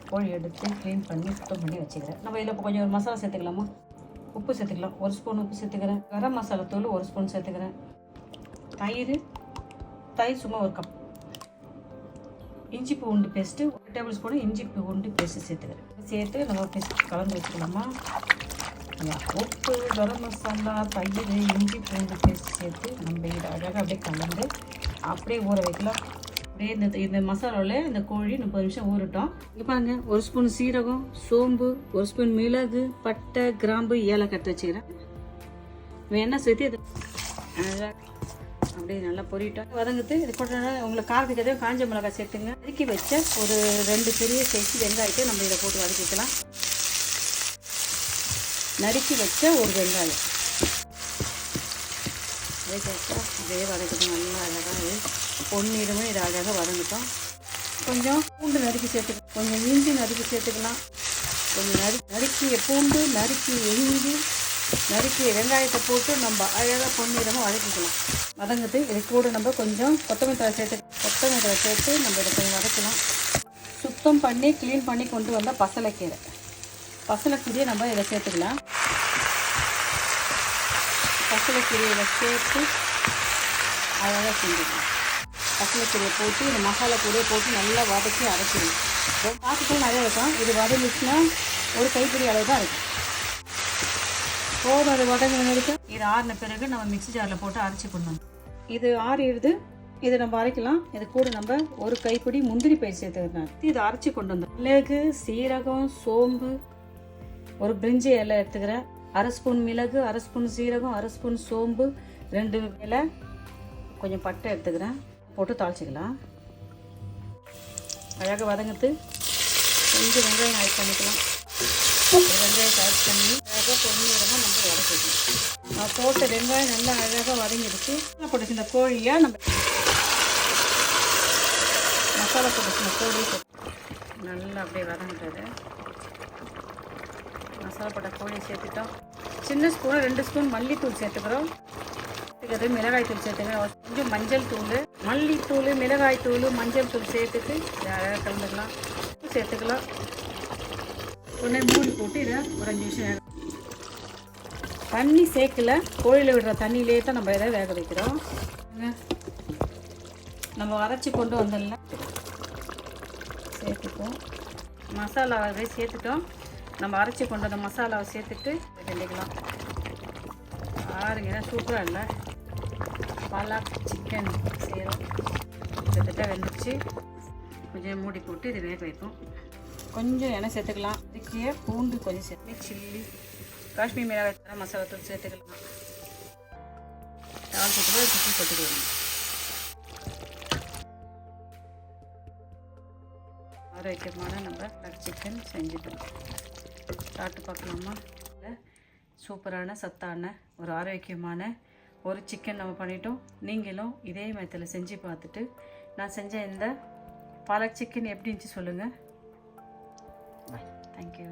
கோழி எடுத்து க்ளீன் பண்ணி சுத்தம் பண்ணி வச்சுக்கிறேன். நம்ம இதில் இப்போ கொஞ்சம் ஒரு மசாலா சேர்த்துக்கலாமா? உப்பு சேர்த்துக்கலாம். 1 ஸ்பூன் உப்பு சேர்த்துக்கிறேன். கரம் மசாலா தூள் 1 ஸ்பூன் சேர்த்துக்கிறேன். தயிர் சும்மா 1 கப். இஞ்சி பூண்டு பேஸ்ட்டு 1 டேபிள் ஸ்பூன் இஞ்சி பூண்டு பேஸ்ட்டு சேர்த்துக்கிறேன். சேர்த்து நம்ம பேஸ்ட் கலந்து வச்சுக்கலாமா? உப்பு, கரம் மசாலா, தயிர், இஞ்சி பூண்டு பேஸ்ட் சேர்த்து நம்ம இதை அழகாக அப்படியே கலந்து அப்படியே ஊற வைக்கலாம். அப்படியே இந்த மசாலாவில் இந்த கோழி 30 நிமிஷம் ஊறட்டும். இங்கே பாருங்கள், 1 ஸ்பூன் சீரகம், சோம்பு, 1 ஸ்பூன் மிளகு, பட்டை, கிராம்பு, ஏலக்காய் கட்டு வச்சுக்கிறேன். எண்ணெய் சேர்த்து இது அப்படியே நல்லா பொரிட்டோம். வதங்குது. இது போட்டோன்னா உங்களுக்கு காரத்துக்கு எதாவது காஞ்ச மிளகாய் சேர்த்துங்க. நறுக்கி வச்ச ஒரு 2 பெரிய சைஸ் வெங்காயத்தை நம்ம இதை போட்டு வதக்கிக்கலாம். நறுக்கி வச்ச ஒரு வெங்காயம் அப்படியே வதக்கணும். நல்லா அழகாக பொன்னிறமே இதை அழகாக வதங்கிட்டோம். கொஞ்சம் பூண்டு நறுக்கி சேர்த்துக்கலாம். கொஞ்சம் இஞ்சி நறுக்கி சேர்த்துக்கலாம். கொஞ்சம் நறுக்கிய பூண்டு, நறுக்கிய இஞ்சி, நறுக்கிய வெங்காயத்தை போட்டு நம்ம அழகாக பொன்னிறமாக வதக்கிக்கலாம். வதங்குது. இது கூட நம்ம கொஞ்சம் கொத்தமல்லி தழை சேர்த்து நம்ம இதை கொஞ்சம் வதக்கலாம். சுத்தம் பண்ணி க்ளீன் பண்ணி கொண்டு வந்தால் பசலைக்கீரையை நம்ம இதில் சேர்த்துக்கலாம். பசலைக்கீரையை சேர்த்து அழகாக செஞ்சுக்கலாம். பசலைக்கீரையை போட்டு இந்த மசாலா கூட போட்டு நல்லா வதக்கி அரைச்சிடணும். பார்த்துட்டு நிறைய இருக்கும். இது வதங்கிச்சுன்னா ஒரு கைப்பிடி அளவு தான் இருக்கும். போதும். அது வதங்கின வரைக்கும் இது ஆறின பிறகு நம்ம மிக்ஸி ஜாரில் போட்டு அரைச்சி கொண்டு வந்தோம். இது ஆறிடுது. இதை நம்ம அரைக்கலாம். இது கூட நம்ம ஒரு கைப்பிடி முந்திரி பயிர் சேர்த்துக்கிறேன். இதை அரைச்சி கொண்டு வந்தோம். மிளகு, சீரகம், சோம்பு, ஒரு பிரிஞ்சி இலை எடுத்துக்கிறேன். 1/2 ஸ்பூன் மிளகு, 1/2 ஸ்பூன் சீரகம், 1/2 ஸ்பூன் சோம்பு, 2 இலை, கொஞ்சம் பட்டை எடுத்துக்கிறேன். போட்டு தாளிச்சிக்கலாம். அழகாக வதங்குது. கொஞ்சம் வெங்காயம் ஆட் பண்ணிக்கலாம். வெங்காயத்தை ஆட் பண்ணி அழகாக பொன்னிறமாக நம்ம வதக்கிக்கலாம். போட்ட வெங்காயம் நல்லா அழகாக வதங்கிடுச்சு. போட்டு இந்த கோழியை நம்ம மசாலா போட்டு கோழி நல்லா அப்படியே வதங்கிட்டது. மசாலா போட்ட கோழியை சேர்த்துட்டோம். சின்ன ஸ்பூன் 2 ஸ்பூன் மல்லித்தூள் சேர்த்துக்கிறோம். மிளகாய் தூள் சேர்த்துக்கிறோம். கொஞ்சம் மஞ்சள் தூள், மல்லித்தூள், மிளகாய் தூள், மஞ்சள் தூள் சேர்த்துட்டு இதை அழகாக கலந்துக்கலாம். சேர்த்துக்கலாம். உடனே மூடி போட்டு இதை ஒரு 5 நிமிஷம் தண்ணி சேர்க்கல. கோழியில் விடுற தண்ணியிலே தான் நம்ம இதை வேக வைக்கிறோம். நம்ம அரைச்சி கொண்டு வந்தோம்ல சேர்த்துப்போம். மசாலாவை சேர்த்துட்டோம். நம்ம அரைச்சி கொண்டு வந்த மசாலாவை சேர்த்துட்டு கிண்டிக்கலாம். பாருங்க, சூப்பராக இல்லை? பாலாக் சிக்கன் செய்கிறோம். கிட்டத்தட்ட வெந்துச்சு. கொஞ்சம் மூடி போட்டு இதை வேக வைப்போம். கொஞ்சம் எண்ணெய் சேர்த்துக்கலாம். அதுக்கே பூண்டு கொஞ்சம் சேர்த்து, சில்லி, காஷ்மீர் மிளகாய் மசாலா தூள் சேர்த்துக்கலாம். தாளிச்சிட்டு சுற்றி போட்டுக்கலாம். ஆரோக்கியமான நம்ம சிக்கன் செஞ்சுக்கலாம். சாப்பிட்டு பார்க்கலாமா? சூப்பரான சத்தான ஒரு ஆரோக்கியமான ஒரு சிக்கன் நம்ம பண்ணிட்டோம். நீங்களும் இதே மெத்தடில் செஞ்சு பார்த்துட்டு நான் செஞ்ச இந்த பாலக் சிக்கன் எப்படி இருந்துச்சு சொல்லுங்கள். பாய். தேங்க்யூ.